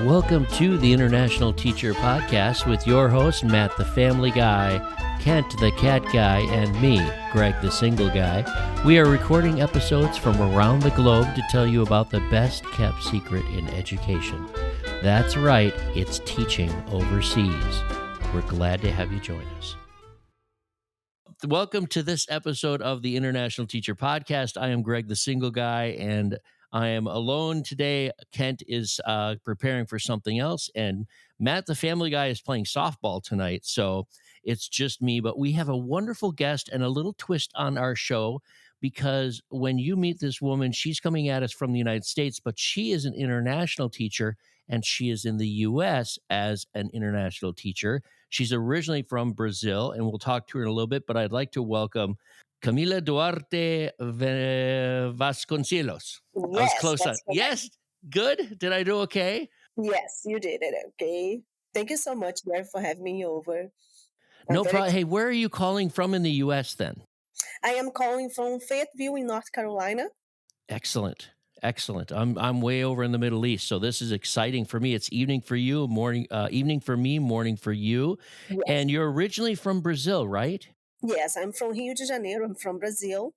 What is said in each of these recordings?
Welcome to the International Teacher Podcast with your host, Matt the Family Guy, Kent the Cat Guy, and me, Greg the Single Guy. We are recording episodes from around the globe to tell you about the best kept secret in education. That's right, it's teaching overseas. We're glad to have you join us. Welcome to this episode of the International Teacher Podcast. I am Greg the Single Guy, and I am alone today. Kent is preparing for something else, and Matt, the Family Guy, is playing softball tonight, so it's just me. But we have a wonderful guest and a little twist on our show, because when you meet this woman, she's coming at us from the United States, but she is an international teacher, and she is in the U.S. as an international teacher. She's originally from Brazil, and we'll talk to her in a little bit, but I'd like to welcome Camila Duarte Vasconcelos. Yes, I was close on. that's correct. Yes, good. Did I do okay? Yes, you did it. Okay. Thank you so much, Greg, for having me over. No problem. Hey, where are you calling from in the U.S. then? I am calling from Fayetteville in North Carolina. Excellent. Excellent. I'm way over in the Middle East, so this is exciting for me. It's evening for you, evening for me, morning for you. Yes. And you're originally from Brazil, right? Yes, I'm from Rio de Janeiro. I'm from Brazil.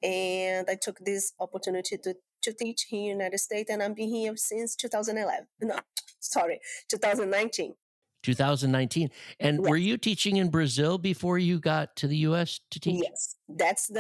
And I took this opportunity to teach here in the United States, and I've been here since 2011. No, sorry, 2019. 2019. And Yes. were you teaching in Brazil before you got to the U.S. to teach? Yes, that's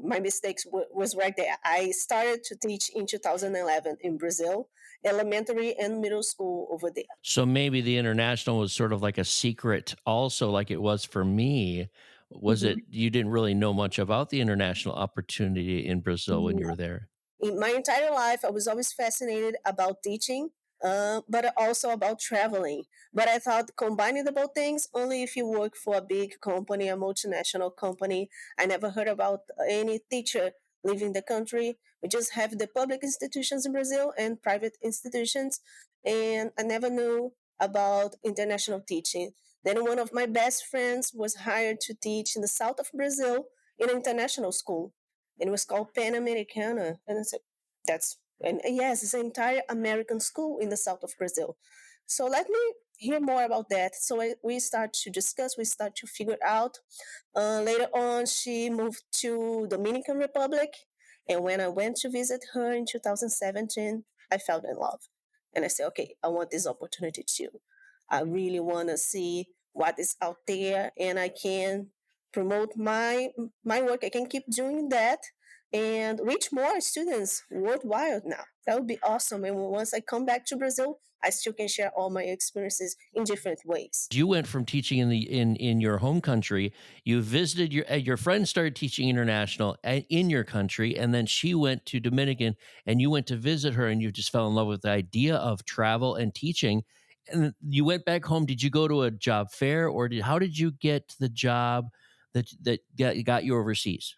my mistakes was right there. I started to teach in 2011 in Brazil, elementary and middle school over there. So maybe the international was sort of like a secret also, like it was for me. Was it, you didn't really know much about the international opportunity in Brazil when you were there? In my entire life, I was always fascinated about teaching, but also about traveling. But I thought combining the both things only if you work for a big company, a multinational company. I never heard about any teacher leaving the country. We just have the public institutions in Brazil and private institutions, and I never knew about international teaching. Then one of my best friends was hired to teach in the south of Brazil in an international school. And it was called Pan-Americana. And I said, yes, it's an entire American school in the south of Brazil. So let me hear more about that. So we start to discuss, we start to figure out. Later on, she moved to Dominican Republic. And when I went to visit her in 2017, I fell in love. And I said, okay, I want this opportunity too. I really want to see what is out there, and I can promote my work. I can keep doing that and reach more students worldwide now. That would be awesome. And once I come back to Brazil, I still can share all my experiences in different ways. You went from teaching in your home country. You visited your friend started teaching international in your country, and then she went to Dominican, and you went to visit her, and you just fell in love with the idea of travel and teaching. And you went back home. Did you go to a job fair, or how did you get the job that got you overseas?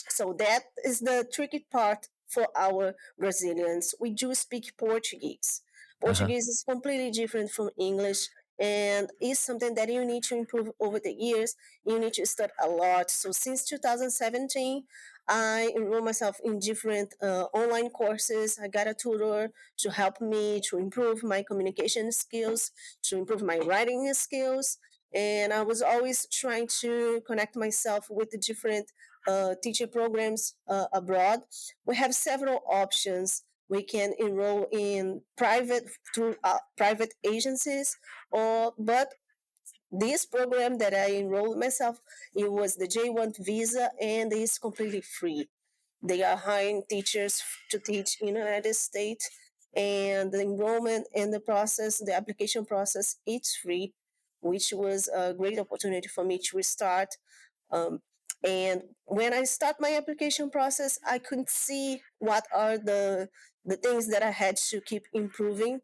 So that is the tricky part for our Brazilians. We do speak Portuguese. Portuguese is completely different from English, and is something that you need to improve over the years. You need to study a lot. So since 2017, I enrolled myself in different online courses. I got a tutor to help me to improve my communication skills, to improve my writing skills. And I was always trying to connect myself with the different teacher programs abroad. We have several options. We can enroll in through private agencies, but this program that I enrolled myself, it was the J1 visa, and it's completely free. They are hiring teachers to teach in the United States, and the enrollment and the application process, it's free, which was a great opportunity for me to restart. And when I start my application process, I couldn't see what are the things that I had to keep improving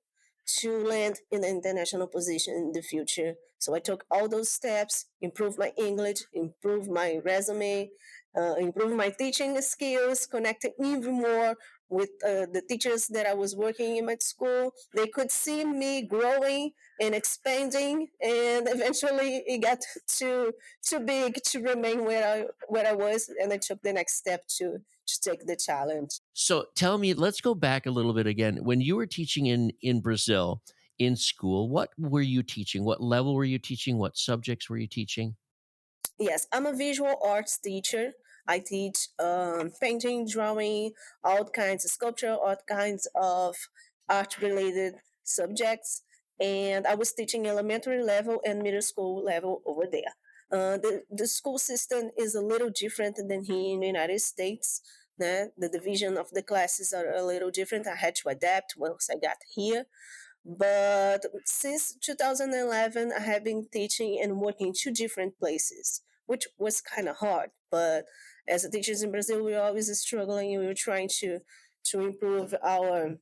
to land in an international position in the future. So I took all those steps, improved my English, improved my resume, improved my teaching skills, connected even more with the teachers that I was working in my school. They could see me growing and expanding, and eventually it got too big to remain where I was, and I took the next step to take the challenge. So tell me, let's go back a little bit again. When you were teaching in Brazil in school, what were you teaching? What level were you teaching? What subjects were you teaching? Yes, I'm a visual arts teacher. I teach painting, drawing, all kinds of sculpture, all kinds of art related subjects. And I was teaching elementary level and middle school level over there. The school system is a little different than here in the United States. The division of the classes are a little different. I had to adapt once I got here. But since 2011, I have been teaching and working in two different places, which was kind of hard. But as a teachers in Brazil, we're always struggling. We were trying to improve our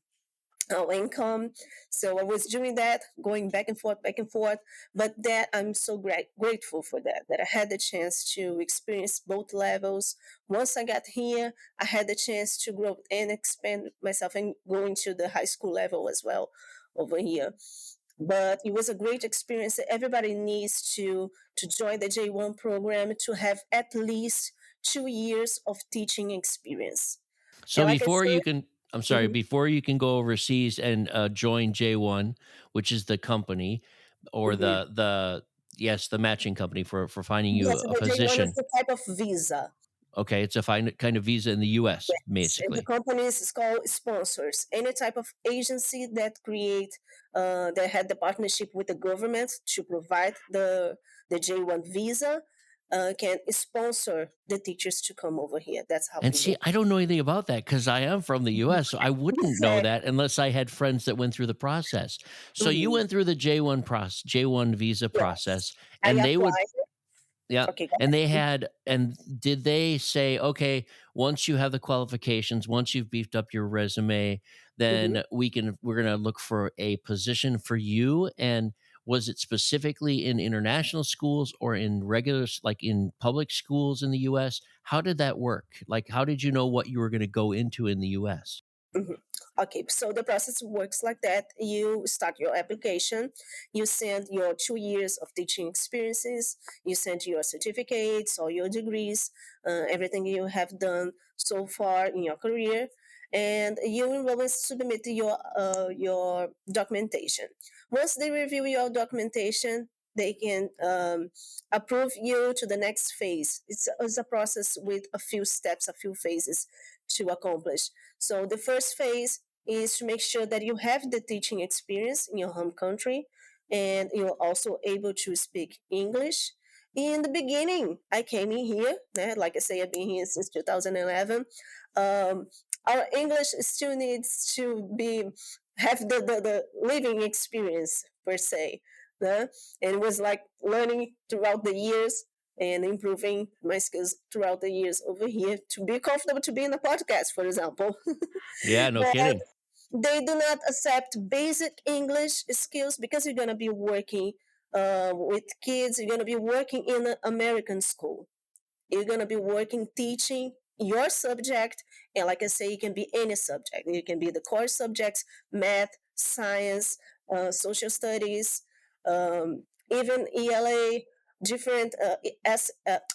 income. So I was doing that, going back and forth, back and forth. But that I'm so grateful for that I had the chance to experience both levels. Once I got here, I had the chance to grow and expand myself and go into the high school level as well over here. But it was a great experience. Everybody needs to join the J1 program to have at least 2 years of teaching experience. So And like I before said, you can, I'm sorry, mhm, before you can go overseas and join J1, which is the company or mhm. yes, the matching company for finding you Yes, a the J1 is position. the type of visa. Okay, it's a kind of visa in the U.S. Yes, and the basically. companies is called sponsors. Any type of agency that had the partnership with the government to provide the J1 visa can sponsor the teachers to come over here. That's how And it see, works. I don't know anything about that because I am from the US, so I wouldn't know Exactly. that unless I had friends that went through the process. So you Mhm. went through the J1 visa Yes, process, I and they would, applied. yeah, Okay, go and they ahead. had, and did they say, okay, once you have the qualifications, once you've beefed up your resume, Mhm. then we're gonna look for a position for you? And was it specifically in international schools or in like in public schools in the US? How did that work? Like, how did you know what you were gonna go into in the US? Mhm. Okay, so the process works like that. You start your application, you send your 2 years of teaching experiences, you send your certificates or your degrees, everything you have done so far in your career, and you will submit your documentation. Once they review your documentation, they can approve you to the next phase. It's a process with a few steps, a few phases to accomplish. So the first phase is to make sure that you have the teaching experience in your home country and you're also able to speak English. In the beginning, I came in here, like I say, I've been here since 2011. Um, our English still needs to be have the living experience per se. né? And it was like learning throughout the years and improving my skills throughout the years over here to be comfortable to be in a podcast, for example. Yeah, no But kidding. they do not accept basic English skills because you're going to be working with kids, you're going to be working in an American school. You're going to be working teaching your subject. And like I say, it can be any subject. It can be the core subjects, math, science, social studies, even ELA, different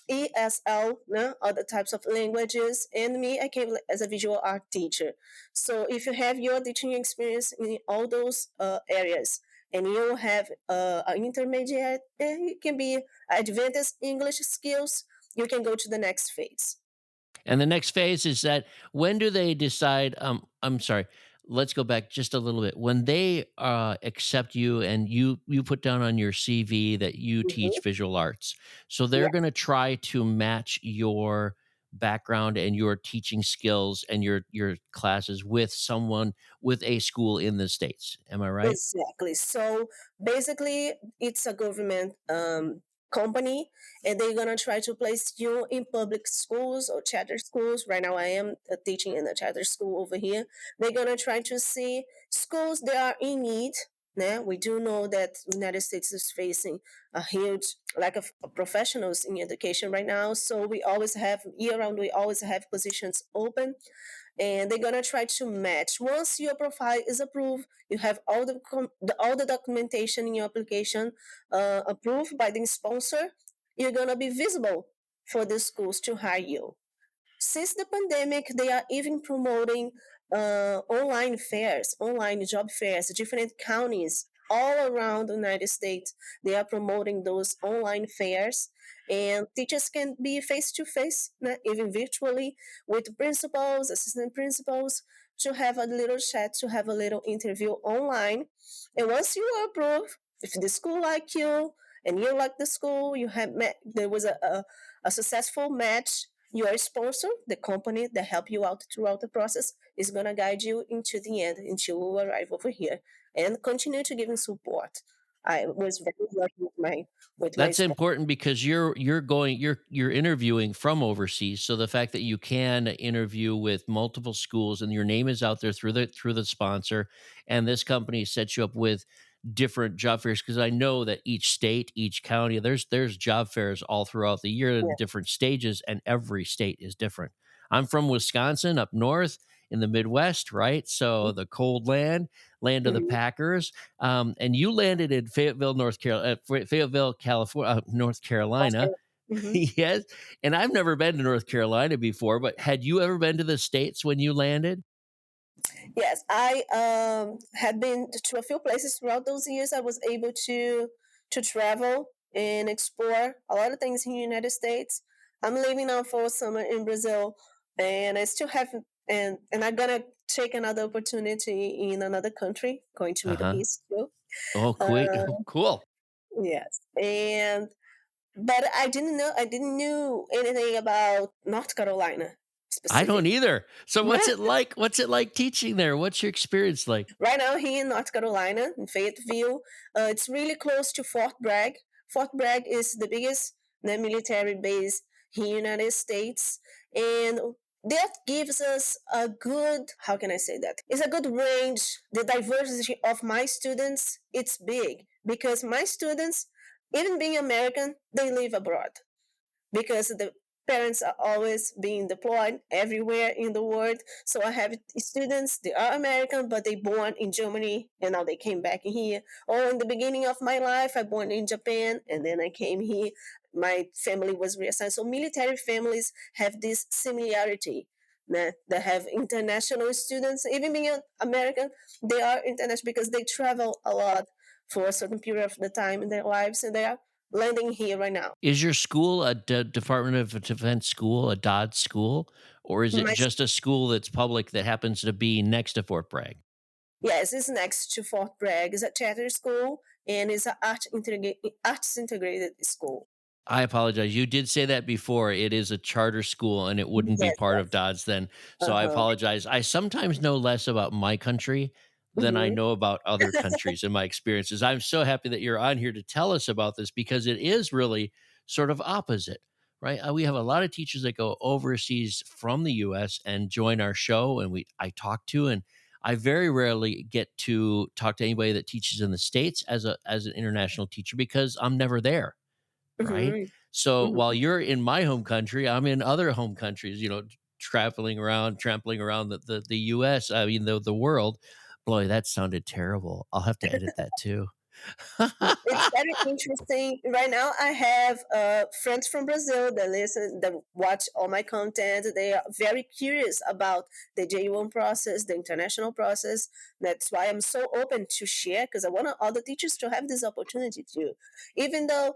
ESL, no? Other types of languages. And me, I came as a visual art teacher. So if you have your teaching experience in all those areas, and you have an intermediate, it can be advanced English skills, you can go to the next phase. And the next phase is that when do they decide? I'm sorry. Let's go back just a little bit. When they accept you and you put down on your CV that you Mhm. teach visual arts, so they're Yeah, going to try to match your background and your teaching skills and your classes with someone with a school in the states. Am I right? exactly. So basically, it's a government company, and they're gonna try to place you in public schools or charter schools. Right now, I am teaching in a charter school over here. They're gonna try to see schools that are in need. Now, we do know that the United States is facing a huge lack of professionals in education right now. So we always have year round. We always have positions open, and they're gonna try to match. Once your profile is approved, you have all the documentation in your application approved by the sponsor. You're gonna be visible for the schools to hire you. Since the pandemic, they are even promoting online fairs, online job fairs, different counties all around the United States. They are promoting those online fairs, and teachers can be face to face, even virtually, with principals, assistant principals, to have a little chat, to have a little interview online. And once you are approved, if the school like you and you like the school, you have met, there was a successful match, your sponsor, the company that help you out throughout the process, is gonna guide you into the end until you arrive over here and continue to give support. I was very lucky with my That's sponsor. important because you're interviewing from overseas, so the fact that you can interview with multiple schools and your name is out there through the sponsor, and this company sets you up with different job fairs, because I know that each state, each county, there's job fairs all throughout the year in Yeah. different stages, and every state is different. I'm from Wisconsin, up north in the Midwest, right? So the cold land of the Mhm. Packers. And you landed in Fayetteville, Fayetteville, California, North Carolina. Also, mhm. Yes. And I've never been to North Carolina before, but had you ever been to the States when you landed? Yes, I had been to a few places throughout those years. I was able to travel and explore a lot of things in the United States. I'm living now for summer in Brazil, and I still have and I'm gonna take another opportunity in another country, going to Uh Middle huh. East too. Oh, quick. Uh, Oh, cool. yes, and but I didn't know anything about North Carolina I don't specific. either. So what's it like? What's it like teaching there? What's your experience like? Right now, here in North Carolina, in Fayetteville, it's really close to Fort Bragg. Fort Bragg is the biggest military base in the United States, and that gives us a good, how can I say that? It's a good range. The diversity of my students, it's big because my students, even being American, they live abroad because the parents are always being deployed everywhere in the world. So I have students, they are American, but they born in Germany and now they came back here. Or in the beginning of my life, I born in Japan and then I came here. My family was reassigned. So military families have this similarity. They have international students, even being American, they are international because they travel a lot for a certain period of the time in their lives and they are landing here right now. Is your school a Department of Defense school, a DOD school, or is it My just a school that's public that happens to be next to Fort Bragg? Yes, it's next to Fort Bragg. It's a charter school and it's an arts integrated school. I apologize. You did say that before. It is a charter school and it wouldn't be Yes, part of yes. DODS then. So I Uh-huh. apologize. I sometimes know less about my country than I Hmm. know about other countries and my experiences. I'm so happy that you're on here to tell us about this because it is really sort of opposite, right? We have a lot of teachers that go overseas from the US and join our show and I talk to, and I very rarely get to talk to anybody that teaches in the States as an international teacher because I'm never there, right? Hmm. So while Hmm. you're in my home country, I'm in other home countries, trampling around the US, I mean the world. Boy, that sounded terrible. I'll have to edit that too. It's very interesting. Right now, I have friends from Brazil that listen, that watch all my content. They are very curious about the J1 process, the international process. That's why I'm so open to share because I want all the teachers to have this opportunity too. Even though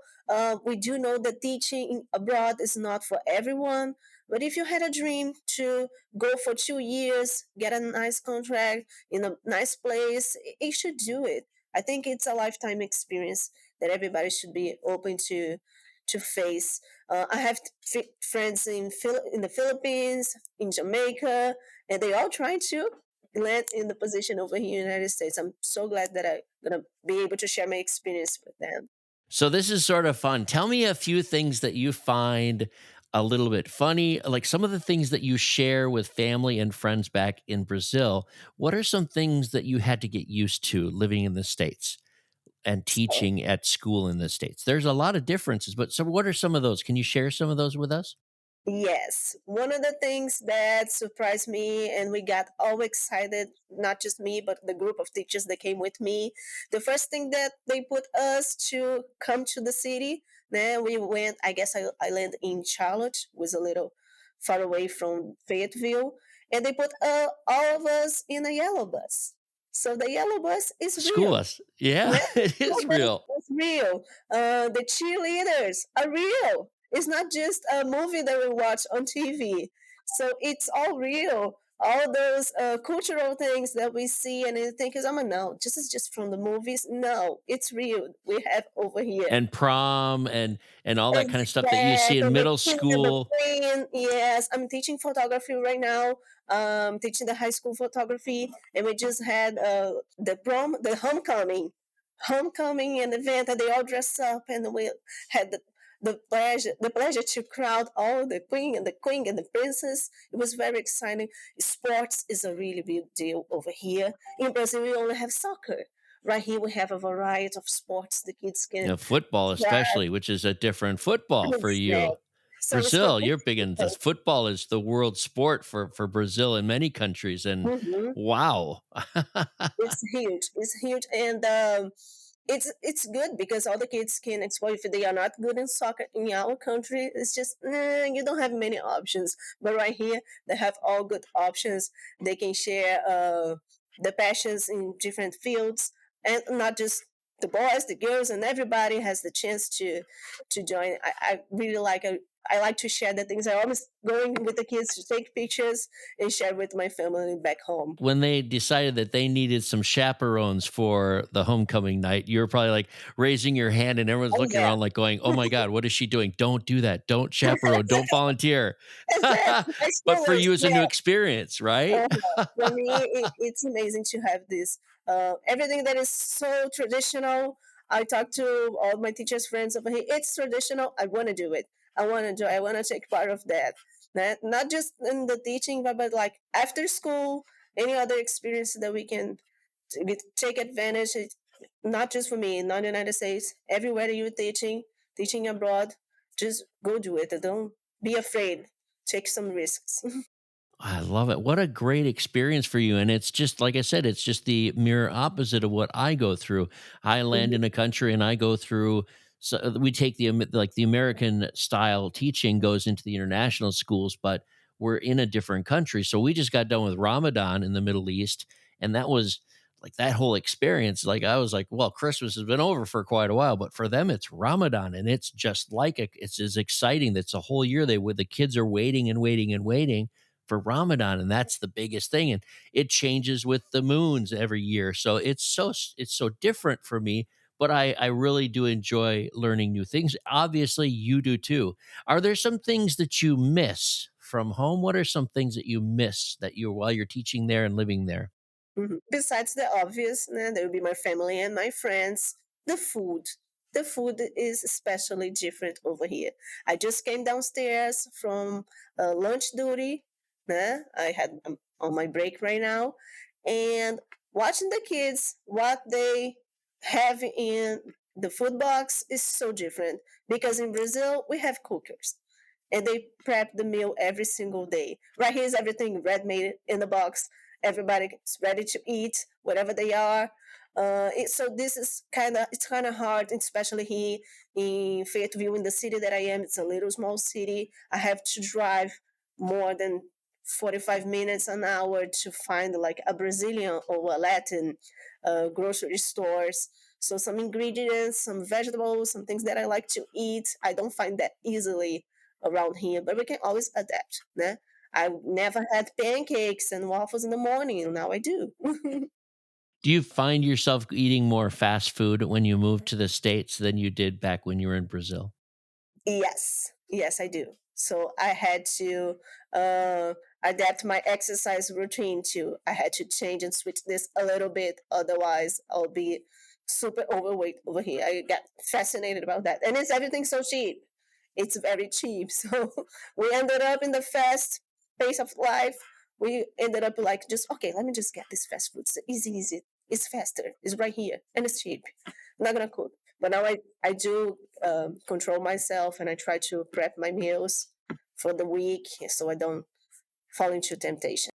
we do know that teaching abroad is not for everyone, but if you had a dream to go for 2 years, get a nice contract in a nice place, you should do it. I think it's a lifetime experience that everybody should be open to face. I have friends in the Philippines, in Jamaica, and they all trying to land in the position over here in the United States. I'm so glad that I'm gonna be able to share my experience with them. So this is sort of fun. Tell me a few things that you find a little bit funny, like some of the things that you share with family and friends back in Brazil. What are some things that you had to get used to living in the States and So teaching at school in the States? There's a lot of differences, but so what are some of those? Can you share some of those with us? Yes, one of the things that surprised me, and we got all excited, not just me, but the group of teachers that came with me. The first thing that they put us to come to the city, then we went, I guess I landed in Charlotte, was a little far away from Fayetteville, and they put all of us in a yellow bus. So the yellow bus is School real. us. Yeah, Yeah, it is real. it's real. The cheerleaders are real. It's not just a movie that we watch on TV. So it's all real. All those cultural things that we see and you think is, oh no, this is just from the movies. No, it's real. We have over here. And prom and all that kind of stuff that you see in Exactly. The middle king and the school. queen. Yes, I'm teaching photography right now. Teaching the high school photography, and we just had the prom, the homecoming and event, and they all dress up, and we had the pleasure to crowd all the queen and the princess. It was very exciting. Sports is a really big deal over here. In Brazil, we only have soccer. Right here, we have a variety of sports the kids You can know, football try. especially, which is a different football for Exactly. you. So it's Brazil, you're completely big in this. different. Football is the world sport for Brazil in many countries, and Mhm. wow. It's huge. It's huge, and it's good because all the kids can explore. If they are not good in soccer in our country, it's just you don't have many options. But right here, they have all good options. They can share the passions in different fields, and not just the boys, the girls, and everybody has the chance to join. I really like. I like to share the things. I always going with the kids to take pictures and share with my family back home. When they decided that they needed some chaperones for the homecoming night, you were probably like raising your hand and everyone's Oh looking yeah. around like going, "Oh my god, what is she doing? Don't do that. Don't chaperone. Don't volunteer." Exactly. I But still for was, you, it's a new yeah. experience, right? For me, it's amazing to have this. Everything that is so traditional. I talk to all my teachers' friends over here. It's traditional. I want to do it. I want to do. I want to take part of that. Not just in the teaching, but like after school, any other experience that we can take advantage. Not just for me, not in the United States. Everywhere that you're teaching abroad, just go do it. Don't be afraid. Take some risks. I love it. What a great experience for you. And it's just, like I said, it's just the mirror opposite of what I go through. I land in a country and I go through, so we take like the American style teaching goes into the international schools, but we're in a different country. So we just got done with Ramadan in the Middle East. And that was like that whole experience. Like I was like, well, Christmas has been over for quite a while, but for them, it's Ramadan and it's just like it's as exciting. That's a whole year. The kids are waiting and waiting and waiting for Ramadan, and that's the biggest thing. And it changes with the moons every year, so it's so different for me. But I really do enjoy learning new things. Obviously, you do too. Are there some things that you miss from home? What are some things that you miss that you while you're teaching there and living there? Besides the obvious, there will be my family and my friends. The food. The food is especially different over here. I just came downstairs from lunch duty. I had on my break right now, and watching the kids what they have in the food box is so different because in Brazil we have cookers and they prep the meal every single day. Right here is everything red made in the box. Everybody's ready to eat, whatever they are. So this is it's kind of hard, especially here in Fayetteville, in the city that I am. It's a little small city. I have to drive more than 45 minutes an hour to find like a Brazilian or a Latin grocery stores. So some ingredients, some vegetables, some things that I like to eat, I don't find that easily around here, but we can always adapt. Né? I never had pancakes and waffles in the morning. Now I do. Do you find yourself eating more fast food when you move to the States than you did back when you were in Brazil? Yes, yes, I do. So I had to uh, adapt my exercise routine too. I had to change and switch this a little bit. Otherwise, I'll be super overweight over here. I got fascinated about that. And it's everything so cheap. It's very cheap. So we ended up in the fast pace of life. We ended up like just, okay, let me just get this fast food. It's easy, easy. It's faster. It's right here. And it's cheap. I'm not going to cook. But now I do control myself and I try to prep my meals for the week so I don't fall into temptation.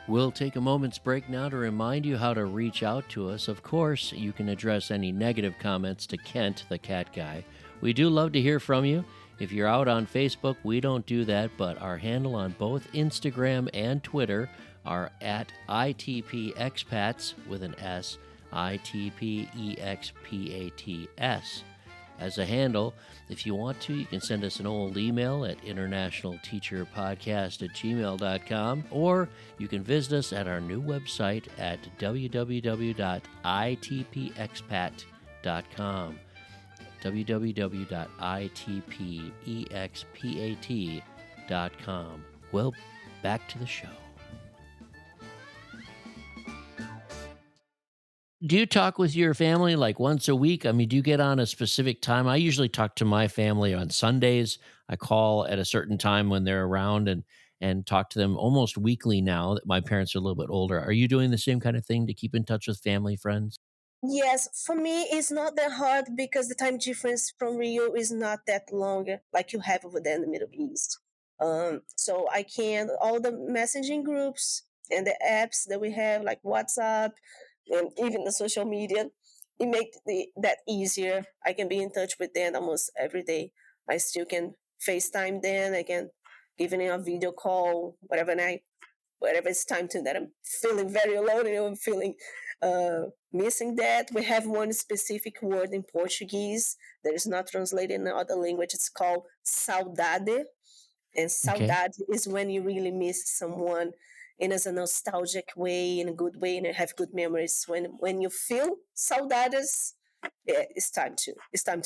We'll take a moment's break now to remind you how to reach out to us. Of course, you can address any negative comments to Kent, the cat guy. We do love to hear from you. If you're out on Facebook, we don't do that, but our handle on both Instagram and Twitter are at ITPExpats with an S, ITPEXPATS. As a handle, if you want to, you can send us an old email at internationalteacherpodcast@gmail.com, or you can visit us at our new website at www.itpexpat.com. www.itpexpat.com. Well, back to the show. Do you talk with your family like once a week? I mean, do you get on a specific time? I usually talk to my family on Sundays. I call at a certain time when they're around and talk to them almost weekly now that my parents are a little bit older. Are you doing the same kind of thing to keep in touch with family, friends? Yes, for me, it's not that hard because the time difference from Rio is not that long like you have over there in the Middle East. So I can, all the messaging groups and the apps that we have, like WhatsApp and even the social media, it makes that easier. I can be in touch with them almost every day. I still can FaceTime them. I can give them a video call, whatever it's time to that I'm feeling very alone and I'm feeling missing that. We have one specific word in Portuguese that is not translated in other language. It's called saudade. And Okay. saudade is when you really miss someone in a nostalgic way, in a good way, and you have good memories. When you feel saudades, yeah, it's time to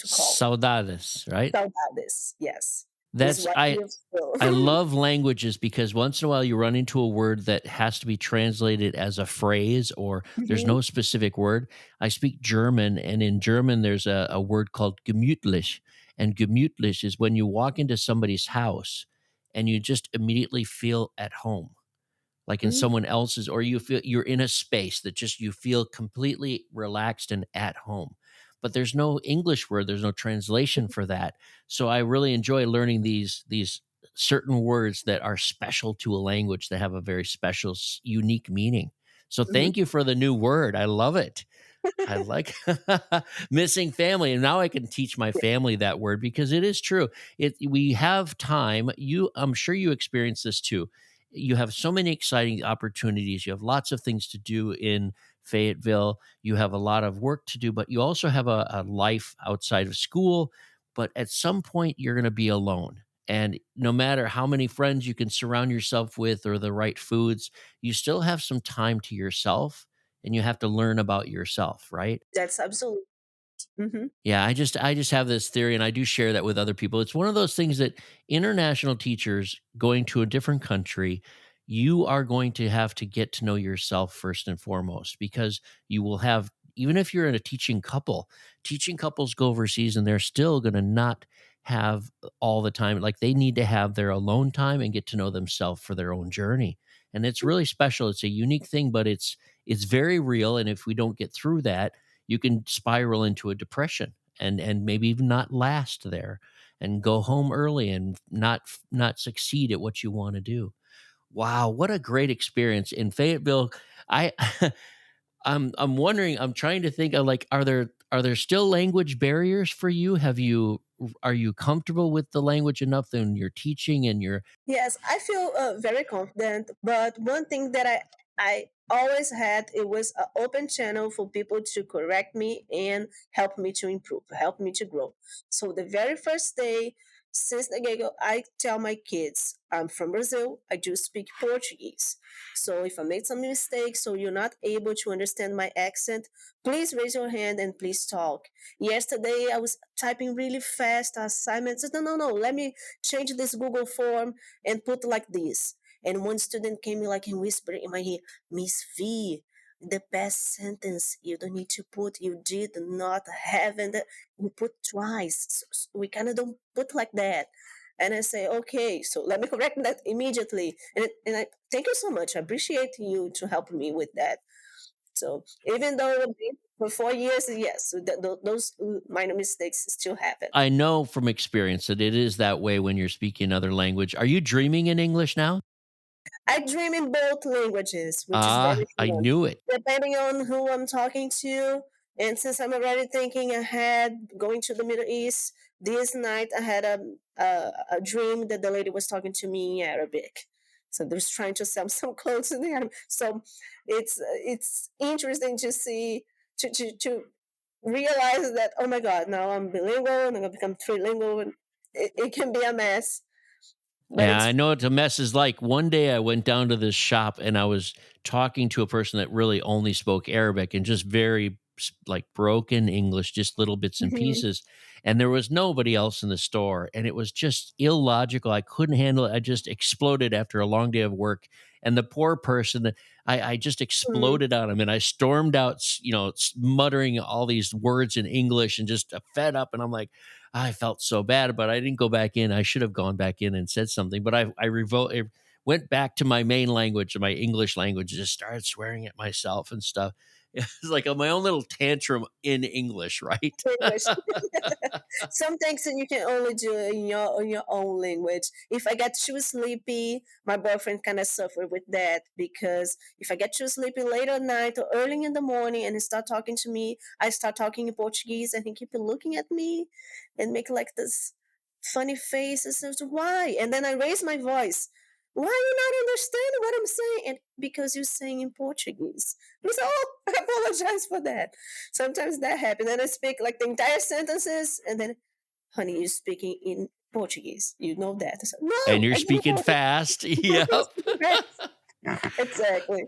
call. Saudades, right? Saudades, yes, is That's what I you feel. I love languages because once in a while you run into a word that has to be translated as a phrase or there's Mhm. no specific word. I speak German, and in German, there's a word called gemütlich. And gemütlich is when you walk into somebody's house and you just immediately feel at home like in Mhm. someone else's, or you feel you're in a space that just you feel completely relaxed and at home. But there's no English word, there's no translation for that. So I really enjoy learning these certain words that are special to a language that have a very special unique meaning. So Mhm. thank you for the new word. I love it. I like missing family, and now I can teach my family that word because it is true. We have time. I'm sure you experience this too. You have so many exciting opportunities. You have lots of things to do in Fayetteville. You have a lot of work to do, but you also have a life outside of school. But at some point, you're going to be alone. And no matter how many friends you can surround yourself with or the right foods, you still have some time to yourself and you have to learn about yourself, right? That's absolutely. Mhm. Yeah, I just have this theory and I do share that with other people. It's one of those things that international teachers going to a different country, you are going to have to get to know yourself first and foremost because you will have even if you're in a teaching couples go overseas and they're still going to not have all the time like they need to have their alone time and get to know themselves for their own journey. And it's really special. It's a unique thing, but it's very real and if we don't get through that, you can spiral into a depression and maybe even not last there and go home early and not succeed at what you want to do. Wow, what a great experience in Fayetteville. I I'm wondering, I'm trying to think of like are there still language barriers for you? Are you comfortable with the language enough in your teaching and your Yes, I feel very confident. But one thing that I always had, it was an open channel for people to correct me and help me to improve, help me to grow. So the very first day since the get-go, I tell my kids, I'm from Brazil. I do speak Portuguese. So if I made some mistakes, so you're not able to understand my accent, please raise your hand and please talk. Yesterday I was typing really fast assignments. I said, no, no, no. Let me change this Google form and put like this. And one student came like and whispered in my ear, Miss V, the past sentence you don't need to put you did not have and you put twice. We kind of don't put like that. And I say, okay, so let me correct that immediately. And I thank you so much. I appreciate you to help me with that. So even though For 4 years, yes, so those minor mistakes still happen. I know from experience that it is that way when you're speaking another language. Are you dreaming in English now? I dream in both languages, which is very I fun, knew it. depending on who I'm talking to. And since I'm already thinking ahead, going to the Middle East, this night I had a dream that the lady was talking to me in Arabic. So they're trying to sell some clothes in the Arabic. So it's interesting to see to realize that, oh my God, now I'm bilingual and I'm gonna become trilingual, and it can be a mess, but Yeah, it's I know what a mess is like. One day I went down to this shop and I was talking to a person that really only spoke Arabic and just very like broken English, just little bits and mhm, pieces. And there was nobody else in the store. And it was just illogical. I couldn't handle it. I just exploded after a long day of work. And the poor person, I just mhm. exploded on him and I stormed out, muttering all these words in English and just fed up. And I'm like, I felt so bad, but I didn't go back in. I should have gone back in and said something, but I went back to my main language, my English language, just started swearing at myself and stuff. It's like my own little tantrum in English, right? English. Some things that you can only do in your own language. If I get too sleepy, my boyfriend kind of suffer with that, because if I get too sleepy late at night or early in the morning and he start talking to me, I start talking in Portuguese and he keep looking at me and make like this funny faces. Says, why? And then I raise my voice. Why are you not understanding what I'm saying? And because you're saying in Portuguese. He said, oh, I apologize for that. Sometimes that happens. And I speak like the entire sentences, and then, honey, you're speaking in Portuguese. You know that. I said, And no, you're I didn't speaking know it. fast. Yep. Exactly.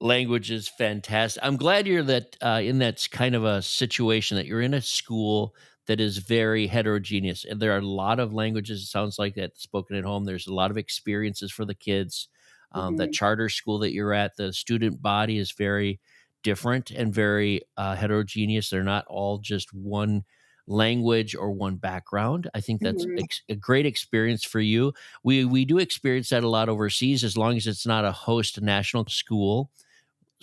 Language is fantastic. I'm glad you're in that kind of a situation that you're in a school that is very heterogeneous, and there are a lot of languages. It sounds like that spoken at home. There's a lot of experiences for the kids. That Hmm. charter school that you're at, the student body is very different and very heterogeneous. They're not all just one language or one background. I think that's Hmm. a great experience for you. We do experience that a lot overseas, as long as it's not a host national school.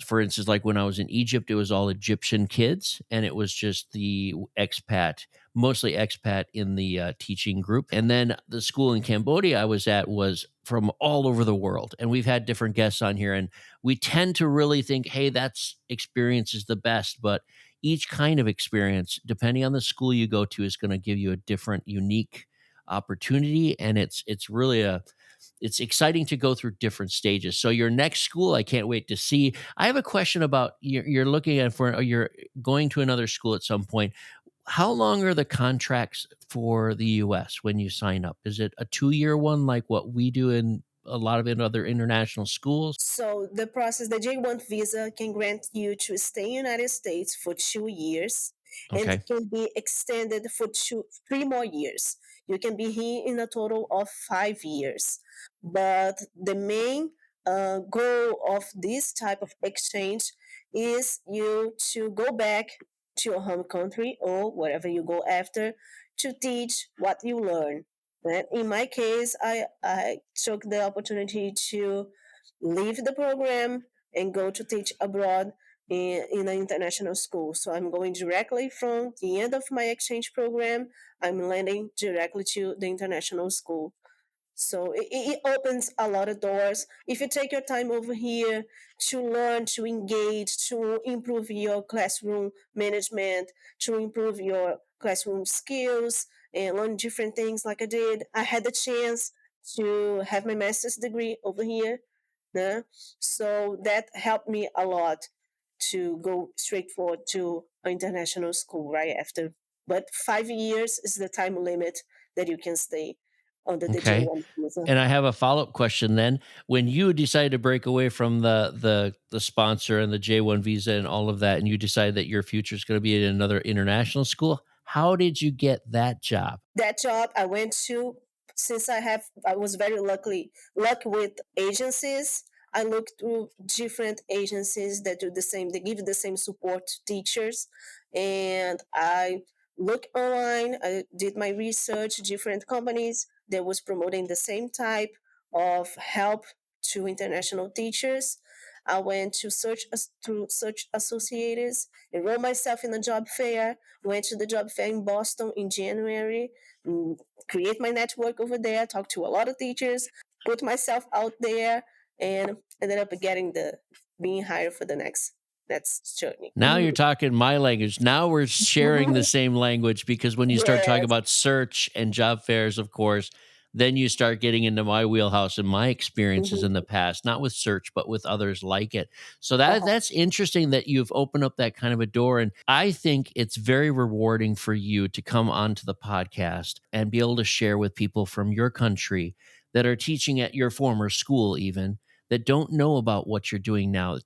For instance, like when I was in Egypt, it was all Egyptian kids, and it was just the expat, mostly expat in the teaching group. And then the school in Cambodia I was at was from all over the world. And we've had different guests on here, and we tend to really think, hey, that's experience is the best. But each kind of experience, depending on the school you go to, is going to give you a different, unique opportunity. And it's really it's exciting to go through different stages. So your next school, I can't wait to see. I have a question about you're looking at for you're going to another school at some point. How long are the contracts for the US when you sign up? Is it a 2-year one like what we do in a lot of other international schools? So the process, the J1 visa can grant you to stay in the United States for 2 years, and Okay. it can be extended for 3 more years. You can be here in a total of 5 years. But the main goal of this type of exchange is you to go back to your home country or wherever you go after to teach what you learn. And in my case, I took the opportunity to leave the program and go to teach abroad in an international school. So I'm going directly from the end of my exchange program, I'm landing directly to the international school. So it opens a lot of doors. If you take your time over here to learn, to engage, to improve your classroom management, to improve your classroom skills, and learn different things like I did, I had the chance to have my master's degree over here. Yeah? So that helped me a lot to go straight forward to an international school right after. But 5 years is the time limit that you can stay under the Okay. J1 visa. And I have a follow-up question then. When you decided to break away from the sponsor and the J1 visa and all of that, and you decided that your future is going to be in another international school, how did you get that job? That job I went to, since I was very lucky with agencies. I looked through different agencies that do the same, they give the same support to teachers. And I looked online, I did my research, different companies that was promoting the same type of help to international teachers. I went to Search Associates, enrolled myself in a job fair, went to the job fair in Boston in January, create my network over there, talked to a lot of teachers, put myself out there, and ended up being hired for the next journey. Now you're talking my language. Now we're sharing the same language because when you start talking Yes. about search and job fairs, of course, then you start getting into my wheelhouse and my experiences in the Mhm. past, not with search, but with others like it. So Uh-huh. that's interesting that you've opened up that kind of a door. And I think it's very rewarding for you to come onto the podcast and be able to share with people from your country that are teaching at your former school, even that don't know about what you're doing now.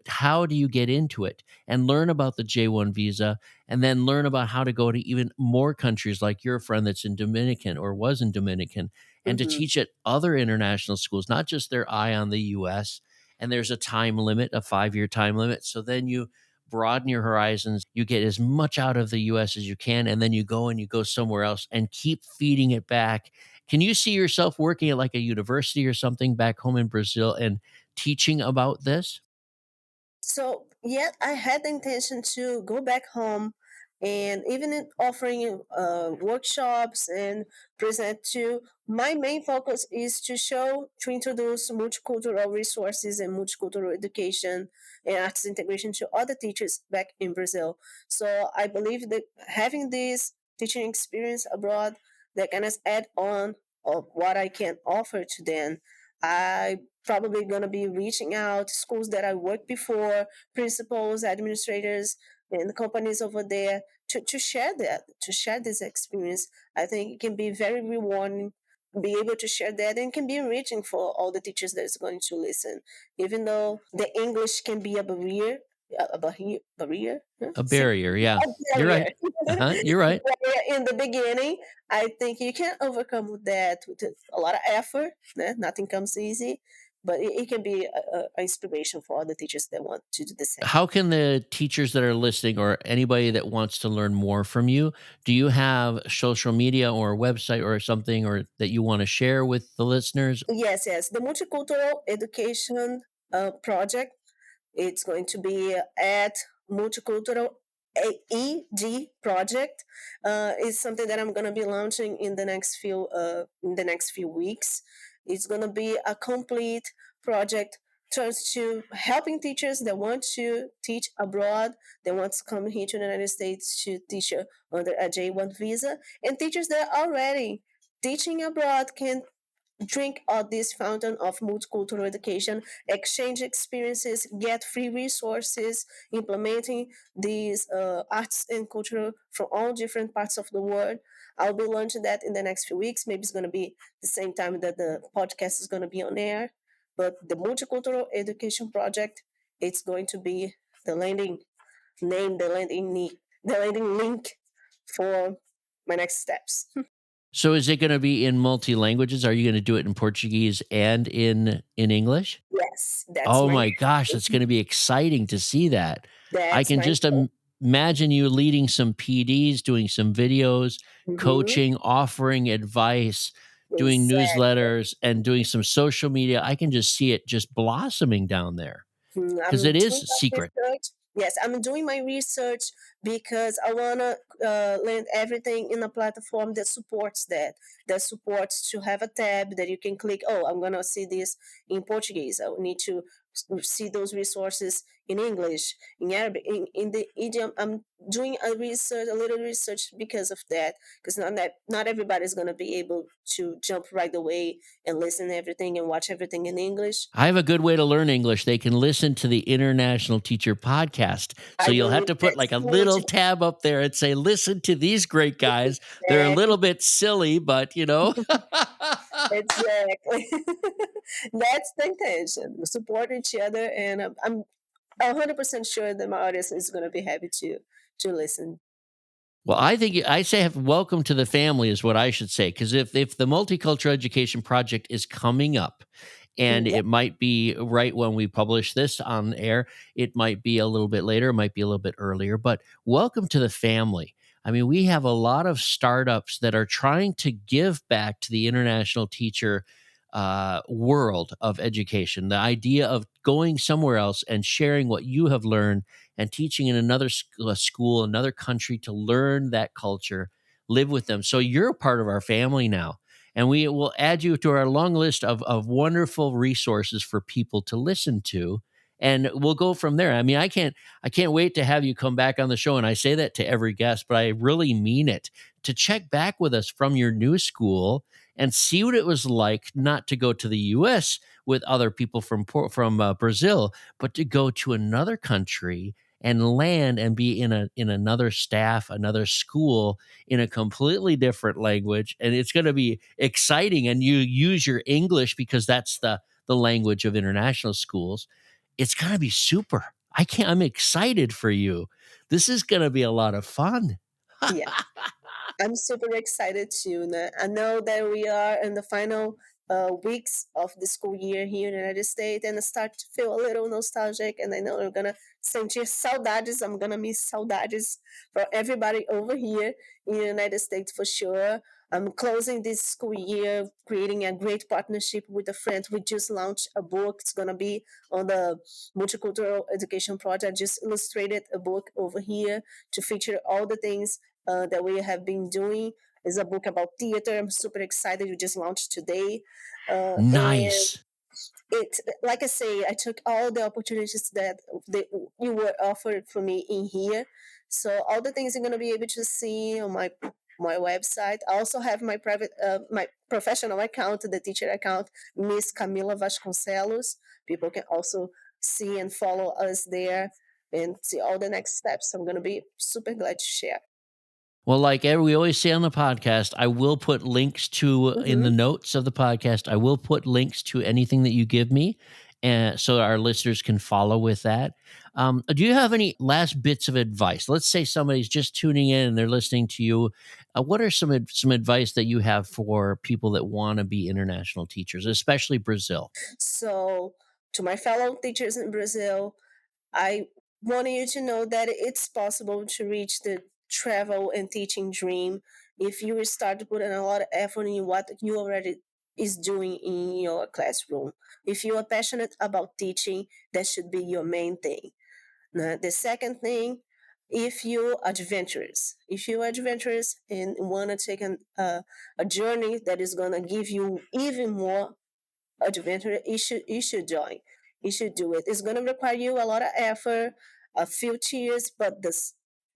How do you get into it? And learn about the J1 visa, and then learn about how to go to even more countries like your friend that's in Dominican or was in Dominican, and to Mhm. teach at other international schools, not just their eye on the US. And there's a time limit, a 5-year time limit. So then you broaden your horizons, you get as much out of the US as you can, and then you go somewhere else and keep feeding it back. Can you see yourself working at like a university or something back home in Brazil and teaching about this? So, yeah, I had the intention to go back home and even offering workshops and present to. My main focus is to introduce multicultural resources and multicultural education and arts integration to other teachers back in Brazil. So, I believe that having this teaching experience abroad, that can add on of what I can offer to them. I probably going to be reaching out to schools that I worked before, principals, administrators, and the companies over there to share to share this experience. I think it can be very rewarding, be able to share that, and can be enriching for all the teachers that is going to listen. Even though the English can be a barrier, barrier, huh? A See, barrier, yeah. a You're barrier. right. You're right. Barrier in the beginning. I think you can overcome that with a lot of effort. Nothing comes easy, but it can be a inspiration for other teachers that want to do the same. How can the teachers that are listening or anybody that wants to learn more from you, do you have social media or a website or something or that you want to share with the listeners? Yes, yes. The multicultural education project, it's going to be at multicultural AED project. Is something that I'm going to be launching in the next few weeks. It's going to be a complete project turns to helping teachers that want to teach abroad, that want to come here to the United States to teach under a J1 visa, and teachers that are already teaching abroad can drink at this fountain of multicultural education, exchange experiences, get free resources, implementing these arts and culture from all different parts of the world. I'll be launching that in the next few weeks. Maybe it's going to be the same time that the podcast is going to be on air. But the multicultural education project, it's going to be the landing the landing link for my next steps. So is it going to be in multi languages? Are you going to do it in Portuguese and in English? Yes, that's Oh my my gosh, it's going to be exciting to see that. I that's can my just imagine you leading some PDs, doing some videos, Mhm. coaching, offering advice, doing Exactly. newsletters, and doing some social media. I can just see it just blossoming down there because I'm it is doing my secret. research. Yes, I'm doing my research because I wanna land everything in a platform that supports to have a tab that you can click. Oh, I'm gonna see this in Portuguese. I need to see those resources in English, in Arabic, in the idiom. I'm doing a little research because of that. Because not everybody's gonna be able to jump right away and listen to everything and watch everything in English. I have a good way to learn English. They can listen to the International Teacher Podcast. So I you'll have believe to put that's like a little huge. tab up there and say, listen to these great guys. They're a little Exactly. bit silly, but you know. Exactly. That's the intention. We support each other, and I'm 100% sure that my audience is going to be happy to listen. Well, I think I say welcome to the family is what I should say because if the multicultural education project is coming up, and Yeah. it might be right when we publish this on air, it might be a little bit later, it might be a little bit earlier, but welcome to the family. I mean, we have a lot of startups that are trying to give back to the international teacher world of education. The idea of going somewhere else and sharing what you have learned and teaching in another school, another country to learn that culture, live with them. So you're a part of our family now. And we will add you to our long list of wonderful resources for people to listen to. And we'll go from there. I mean, I can't wait to have you come back on the show. And I say that to every guest, but I really mean it, to check back with us from your new school and see what it was like not to go to the US with other people from Brazil, but to go to another country and land and be in another staff, another school in a completely different language. And it's going to be exciting. And you use your English because that's the language of international schools. It's going to be super. I'm excited for you. This is going to be a lot of fun. Yeah. I'm super excited too. I know that we are in the final weeks of the school year here in the United States, and I start to feel a little nostalgic. And I know I'm gonna sentir saudades. I'm gonna miss saudades for everybody over here in the United States for sure. I'm closing this school year, creating a great partnership with a friend. We just launched a book. It's gonna be on the multicultural education project. Just illustrated a book over here to feature all the things that we have been doing. Is a book about theater. I'm super excited. We just launched today, and Nice. it, like I say, I took all the opportunities that you were offered for me in here. So all the things you're gonna be able to see on my website. I also have my private, my professional account, the teacher account, Miss Camila Vasconcelos. People can also see and follow us there and see all the next steps. I'm gonna be super glad to share. Well, like we always say on the podcast, I will put links to in the Mhm. notes of the podcast. I will put links to anything that you give me, and so our listeners can follow with that. Do you have any last bits of advice? Let's say somebody's just tuning in and they're listening to you. What are some advice that you have for people that want to be international teachers, especially Brazil? So, to my fellow teachers in Brazil, I want you to know that it's possible to reach the travel and teaching dream if you start putting a lot of effort in what you already is doing in your classroom. If you are passionate about teaching, that should be your main thing. Now, the second thing, if you're adventurous and want to take a journey that is going to give you even more adventure, you should join. You should do it. It's going to require you a lot of effort, a few tears, but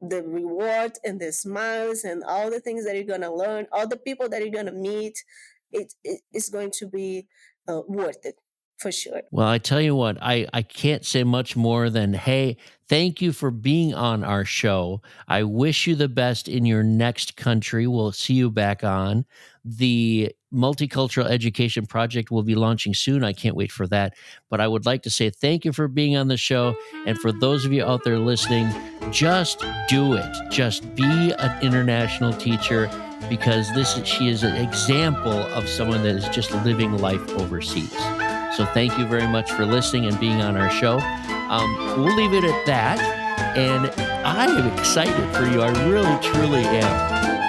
the reward and the smiles and all the things that you're going to learn, all the people that you're going to meet, it is going to be worth it for sure. Well, I tell you what, I can't say much more than, hey, thank you for being on our show. I wish you the best in your next country. We'll see you back on. The Multicultural Education Project will be launching soon. I can't wait for that. But I would like to say thank you for being on the show. And for those of you out there listening, just do it. Just be an international teacher because she is an example of someone that is just living life overseas. So thank you very much for listening and being on our show. We'll leave it at that. And I am excited for you. I really, truly am.